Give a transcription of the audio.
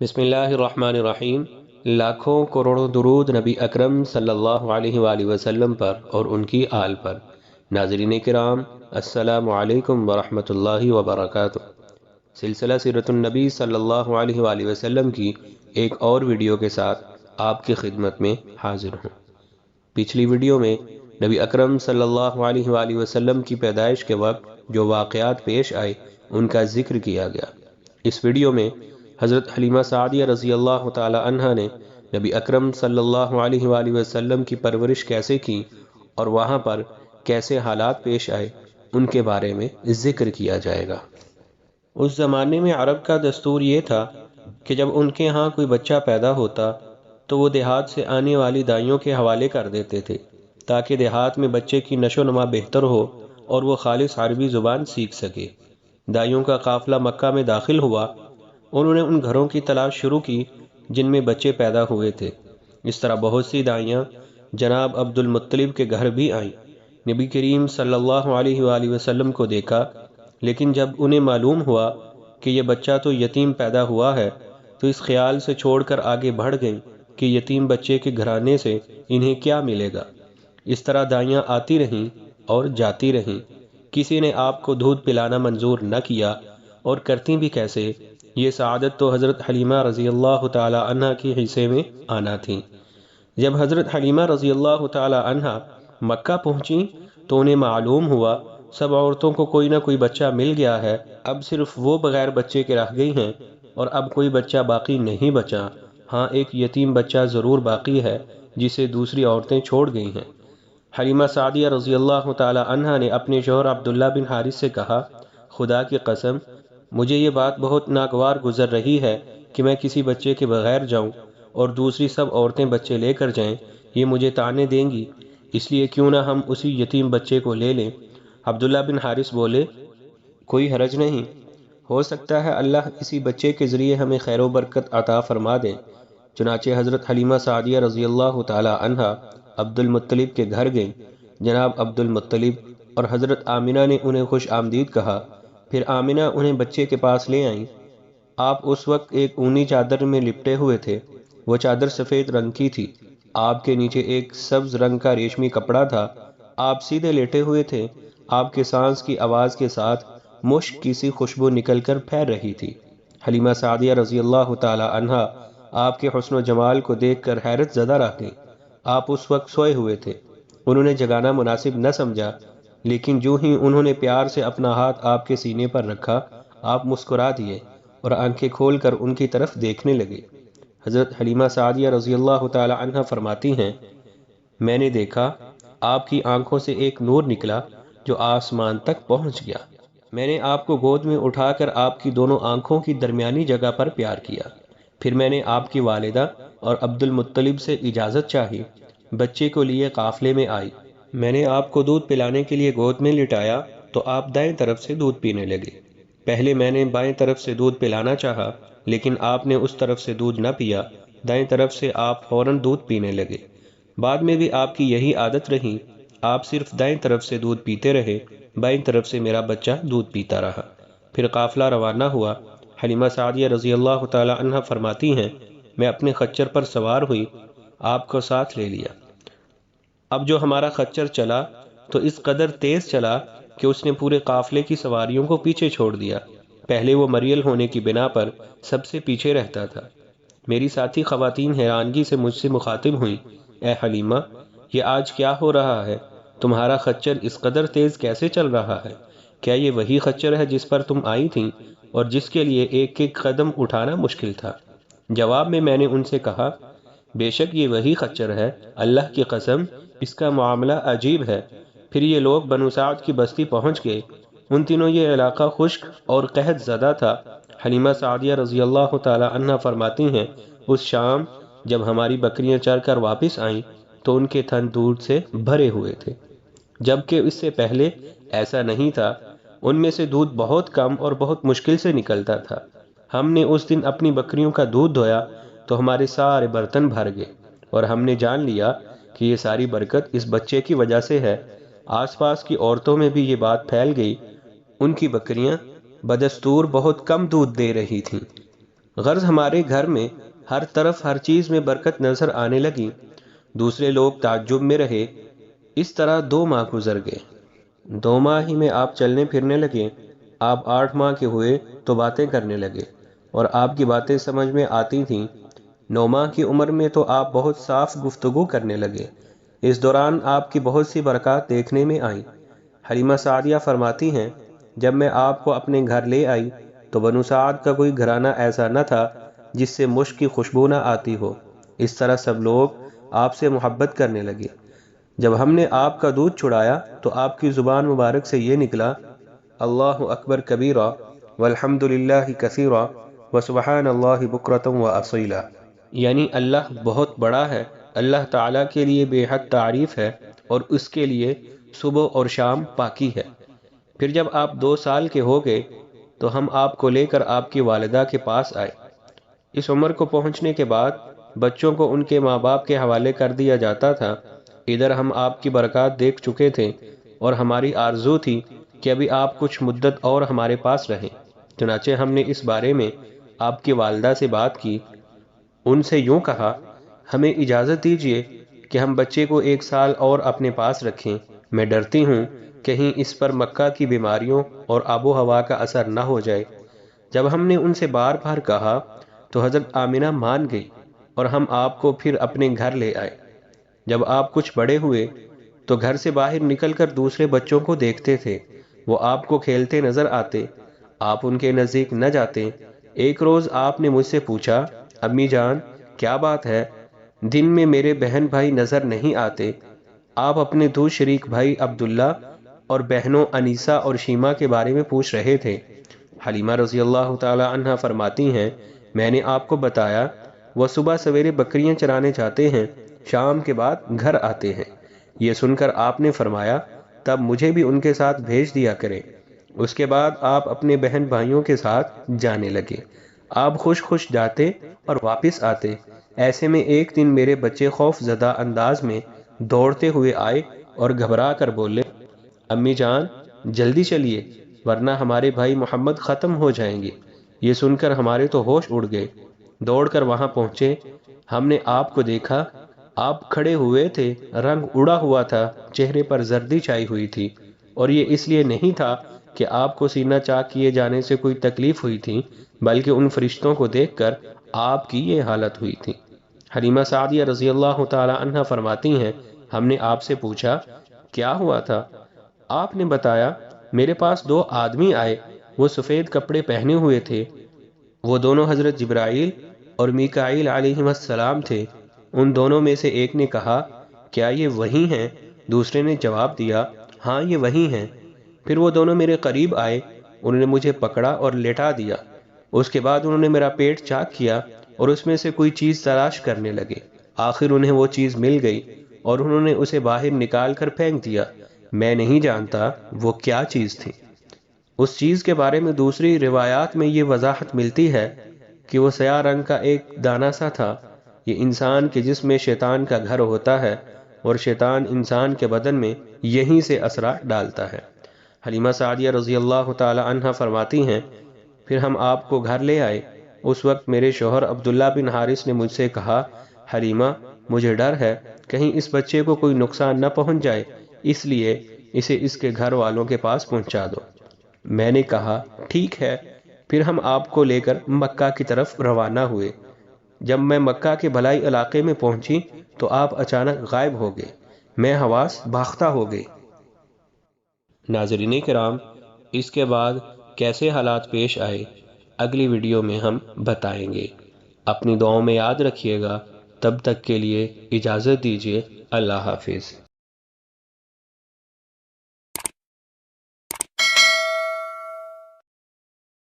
بسم اللہ الرحمن الرحیم۔ لاکھوں کروڑوں درود نبی اکرم صلی اللہ علیہ وآلہ وسلم پر اور ان کی آل پر۔ ناظرین کرام، السلام علیکم ورحمۃ اللہ وبرکاتہ۔ سلسلہ سیرت النبی صلی اللہ علیہ وآلہ وسلم کی ایک اور ویڈیو کے ساتھ آپ کی خدمت میں حاضر ہوں۔ پچھلی ویڈیو میں نبی اکرم صلی اللہ علیہ وآلہ وسلم کی پیدائش کے وقت جو واقعات پیش آئے ان کا ذکر کیا گیا۔ اس ویڈیو میں حضرت حلیمہ سعدیہ رضی اللہ تعالی عنہ نے نبی اکرم صلی اللہ علیہ وآلہ وسلم کی پرورش کیسے کی اور وہاں پر کیسے حالات پیش آئے ان کے بارے میں ذکر کیا جائے گا۔ اس زمانے میں عرب کا دستور یہ تھا کہ جب ان کے ہاں کوئی بچہ پیدا ہوتا تو وہ دیہات سے آنے والی دائیوں کے حوالے کر دیتے تھے تاکہ دیہات میں بچے کی نشو و نما بہتر ہو اور وہ خالص عربی زبان سیکھ سکے۔ دائیوں کا قافلہ مکہ میں داخل ہوا۔ انہوں نے ان گھروں کی تلاش شروع کی جن میں بچے پیدا ہوئے تھے۔ اس طرح بہت سی دائیاں جناب عبد المطلب کے گھر بھی آئیں۔ نبی کریم صلی اللہ علیہ وآلہ وسلم کو دیکھا، لیکن جب انہیں معلوم ہوا کہ یہ بچہ تو یتیم پیدا ہوا ہے تو اس خیال سے چھوڑ کر آگے بڑھ گئیں کہ یتیم بچے کے گھرانے سے انہیں کیا ملے گا۔ اس طرح دائیاں آتی رہیں اور جاتی رہیں۔ کسی نے آپ کو دودھ پلانا منظور نہ کیا، اور کرتی بھی کیسے؟ یہ سعادت تو حضرت حلیمہ رضی اللہ تعالی عنہ کی حصے میں آنا تھی۔ جب حضرت حلیمہ رضی اللہ تعالی عنہ مکہ پہنچی تو انہیں معلوم ہوا سب عورتوں کو کوئی نہ کوئی بچہ مل گیا ہے، اب صرف وہ بغیر بچے کے رہ گئی ہیں اور اب کوئی بچہ باقی نہیں بچا۔ ہاں، ایک یتیم بچہ ضرور باقی ہے جسے دوسری عورتیں چھوڑ گئی ہیں۔ حلیمہ سعدیہ رضی اللہ تعالی عنہ نے اپنے شوہر عبداللہ بن حارث سے کہا، خدا کی قسم مجھے یہ بات بہت ناگوار گزر رہی ہے کہ میں کسی بچے کے بغیر جاؤں اور دوسری سب عورتیں بچے لے کر جائیں، یہ مجھے طعنے دیں گی، اس لیے کیوں نہ ہم اسی یتیم بچے کو لے لیں۔ عبداللہ بن حارث بولے، کوئی حرج نہیں، ہو سکتا ہے اللہ اسی بچے کے ذریعے ہمیں خیر و برکت عطا فرما دے۔ چنانچہ حضرت حلیمہ سعدیہ رضی اللہ تعالی عنہ عبد المطلب کے گھر گئیں۔ جناب عبد المطلب اور حضرت آمنہ نے انہیں خوش آمدید کہا۔ پھر آمنہ انہیں بچے کے پاس لے آئیں۔ آپ اس وقت ایک اونی چادر میں لپٹے ہوئے تھے۔ وہ چادر سفید رنگ کی تھی۔ آپ کے نیچے ایک سبز رنگ کا ریشمی کپڑا تھا۔ آپ سیدھے لیٹے ہوئے تھے۔ آپ کے سانس کی آواز کے ساتھ مشک کی سی خوشبو نکل کر پھیل رہی تھی۔ حلیمہ سعدیہ رضی اللہ تعالی عنہ آپ کے حسن و جمال کو دیکھ کر حیرت زدہ رہ گئیں۔ آپ اس وقت سوئے ہوئے تھے۔ انہوں نے جگانا مناسب نہ سمجھا، لیکن جو ہی انہوں نے پیار سے اپنا ہاتھ آپ کے سینے پر رکھا، آپ مسکرا دیے اور آنکھیں کھول کر ان کی طرف دیکھنے لگے۔ حضرت حلیمہ سعدیہ رضی اللہ تعالی عنہ فرماتی ہیں، میں نے دیکھا آپ کی آنکھوں سے ایک نور نکلا جو آسمان تک پہنچ گیا۔ میں نے آپ کو گود میں اٹھا کر آپ کی دونوں آنکھوں کی درمیانی جگہ پر پیار کیا۔ پھر میں نے آپ کی والدہ اور عبد المطلب سے اجازت چاہی، بچے کو لیے قافلے میں آئی۔ میں نے آپ کو دودھ پلانے کے لیے گود میں لٹایا تو آپ دائیں طرف سے دودھ پینے لگے۔ پہلے میں نے بائیں طرف سے دودھ پلانا چاہا، لیکن آپ نے اس طرف سے دودھ نہ پیا، دائیں طرف سے آپ فوراً دودھ پینے لگے۔ بعد میں بھی آپ کی یہی عادت رہی، آپ صرف دائیں طرف سے دودھ پیتے رہے، بائیں طرف سے میرا بچہ دودھ پیتا رہا۔ پھر قافلہ روانہ ہوا۔ حلیمہ سعدیہ رضی اللہ تعالی عنہ فرماتی ہیں، میں اپنے خچر پر سوار ہوئی، آپ کو ساتھ لے لیا۔ اب جو ہمارا خچر چلا تو اس قدر تیز چلا کہ اس نے پورے قافلے کی سواریوں کو پیچھے چھوڑ دیا۔ پہلے وہ مریل ہونے کی بنا پر سب سے پیچھے رہتا تھا۔ میری ساتھی خواتین حیرانگی سے مجھ سے مخاطب ہوئیں، اے حلیمہ، یہ آج کیا ہو رہا ہے؟ تمہارا خچر اس قدر تیز کیسے چل رہا ہے؟ کیا یہ وہی خچر ہے جس پر تم آئی تھیں اور جس کے لیے ایک ایک قدم اٹھانا مشکل تھا؟ جواب میں نے ان سے کہا، بے شک یہ وہی خچر ہے، اللہ کی قسم اس کا معاملہ عجیب ہے۔ پھر یہ لوگ بنو سعد کی بستی پہنچ گئے۔ ان دنوں یہ علاقہ خشک اور قحط زدہ تھا۔ حلیمہ سعدیہ رضی اللہ تعالی عنہ فرماتی ہیں، اس شام جب ہماری بکریاں چر کر واپس آئیں تو ان کے تھن دودھ سے بھرے ہوئے تھے، جبکہ اس سے پہلے ایسا نہیں تھا۔ ان میں سے دودھ بہت کم اور بہت مشکل سے نکلتا تھا۔ ہم نے اس دن اپنی بکریوں کا دودھ دھویا تو ہمارے سارے برتن بھر گئے، اور ہم نے جان لیا کہ یہ ساری برکت اس بچے کی وجہ سے ہے۔ آس پاس کی عورتوں میں بھی یہ بات پھیل گئی، ان کی بکریاں بدستور بہت کم دودھ دے رہی تھیں۔ غرض ہمارے گھر میں ہر طرف ہر چیز میں برکت نظر آنے لگی۔ دوسرے لوگ تعجب میں رہے۔ اس طرح 2 ماہ گزر گئے۔ 2 ماہ ہی میں آپ چلنے پھرنے لگے۔ آپ 8 ماہ کے ہوئے تو باتیں کرنے لگے اور آپ کی باتیں سمجھ میں آتی تھیں۔ 9 ماہ کی عمر میں تو آپ بہت صاف گفتگو کرنے لگے۔ اس دوران آپ کی بہت سی برکات دیکھنے میں آئیں۔ حلیمہ سعدیہ فرماتی ہیں، جب میں آپ کو اپنے گھر لے آئی تو بنو سعد کا کوئی گھرانہ ایسا نہ تھا جس سے مشک کی خوشبو نہ آتی ہو۔ اس طرح سب لوگ آپ سے محبت کرنے لگے۔ جب ہم نے آپ کا دودھ چھڑایا تو آپ کی زبان مبارک سے یہ نکلا، اللہ اکبر کبیرہ والحمد للہ کثیرہ وسبحان اللہ بکرۃ واصیلا، یعنی اللہ بہت بڑا ہے، اللہ تعالیٰ کے لیے بے حد تعریف ہے اور اس کے لیے صبح اور شام پاکی ہے۔ پھر جب آپ 2 سال کے ہو گئے تو ہم آپ کو لے کر آپ کی والدہ کے پاس آئے۔ اس عمر کو پہنچنے کے بعد بچوں کو ان کے ماں باپ کے حوالے کر دیا جاتا تھا۔ ادھر ہم آپ کی برکات دیکھ چکے تھے اور ہماری آرزو تھی کہ ابھی آپ کچھ مدت اور ہمارے پاس رہیں۔ چنانچہ ہم نے اس بارے میں آپ کی والدہ سے بات کی۔ ان سے یوں کہا، ہمیں اجازت دیجیے کہ ہم بچے کو 1 سال اور اپنے پاس رکھیں۔ میں ڈرتی ہوں کہیں اس پر مکہ کی بیماریوں اور آب و ہوا کا اثر نہ ہو جائے۔ جب ہم نے ان سے بار بار کہا تو حضرت آمنہ مان گئی اور ہم آپ کو پھر اپنے گھر لے آئے۔ جب آپ کچھ بڑے ہوئے تو گھر سے باہر نکل کر دوسرے بچوں کو دیکھتے تھے، وہ آپ کو کھیلتے نظر آتے، آپ ان کے نزدیک نہ جاتے۔ ایک روز آپ نے مجھ سے پوچھا، امی جان کیا بات ہے، دن میں میرے بہن بھائی نظر نہیں آتے؟ آپ اپنے دو شریک بھائی عبداللہ اور بہنوں انیسہ اور شیمہ کے بارے میں پوچھ رہے تھے۔ حلیمہ رضی اللہ تعالی عنہ فرماتی ہیں، میں نے آپ کو بتایا وہ صبح سویرے بکریاں چرانے جاتے ہیں، شام کے بعد گھر آتے ہیں۔ یہ سن کر آپ نے فرمایا، تب مجھے بھی ان کے ساتھ بھیج دیا کریں۔ اس کے بعد آپ اپنے بہن بھائیوں کے ساتھ جانے لگے۔ آپ خوش خوش جاتے اور واپس آتے۔ ایسے میں ایک دن میرے بچے خوف زدہ انداز میں دوڑتے ہوئے آئے اور گھبرا کر بولے، امی جان جلدی چلیے ورنہ ہمارے بھائی محمد ختم ہو جائیں گے۔ یہ سن کر ہمارے تو ہوش اڑ گئے۔ دوڑ کر وہاں پہنچے، ہم نے آپ کو دیکھا، آپ کھڑے ہوئے تھے، رنگ اڑا ہوا تھا، چہرے پر زردی چھائی ہوئی تھی، اور یہ اس لیے نہیں تھا کہ آپ کو سینہ چاک کیے جانے سے کوئی تکلیف ہوئی تھی، بلکہ ان فرشتوں کو دیکھ کر آپ کی یہ حالت ہوئی تھی۔ حلیمہ سعدیہ رضی اللہ تعالی عنہ فرماتی ہیں، ہم نے آپ سے پوچھا کیا ہوا تھا؟ آپ نے بتایا، میرے پاس 2 آدمی آئے، وہ سفید کپڑے پہنے ہوئے تھے، وہ دونوں حضرت جبرائیل اور میکائیل علیہ السلام تھے۔ ان دونوں میں سے ایک نے کہا، کیا یہ وہی ہیں؟ دوسرے نے جواب دیا، ہاں یہ وہی ہیں۔ پھر وہ دونوں میرے قریب آئے، انہوں نے مجھے پکڑا اور لٹا دیا۔ اس کے بعد انہوں نے میرا پیٹ چاک کیا اور اس میں سے کوئی چیز تلاش کرنے لگے۔ آخر انہیں وہ چیز مل گئی اور انہوں نے اسے باہر نکال کر پھینک دیا۔ میں نہیں جانتا وہ کیا چیز تھی۔ اس چیز کے بارے میں دوسری روایات میں یہ وضاحت ملتی ہے کہ وہ سیاہ رنگ کا ایک دانہ سا تھا۔ یہ انسان کے جسم میں شیطان کا گھر ہوتا ہے اور شیطان انسان کے بدن میں یہیں سے اثرات ڈالتا ہے۔ حلیمہ سعدیہ رضی اللہ تعالی عنہ فرماتی ہیں، پھر ہم آپ کو گھر لے آئے۔ اس وقت میرے شوہر عبداللہ بن حارث نے مجھ سے کہا، حلیمہ مجھے ڈر ہے کہیں اس بچے کو کوئی نقصان نہ پہنچ جائے، اس لیے اسے اس کے گھر والوں کے پاس پہنچا دو۔ میں نے کہا ٹھیک ہے۔ پھر ہم آپ کو لے کر مکہ کی طرف روانہ ہوئے۔ جب میں مکہ کے بھلائی علاقے میں پہنچی تو آپ اچانک غائب ہو گئے، میں حواس باختہ ہو گئی۔ ناظرین کرام، اس کے بعد کیسے حالات پیش آئے اگلی ویڈیو میں ہم بتائیں گے۔ اپنی دعاؤں میں یاد رکھیے گا۔ تب تک کے لیے اجازت دیجیے۔ اللہ حافظ۔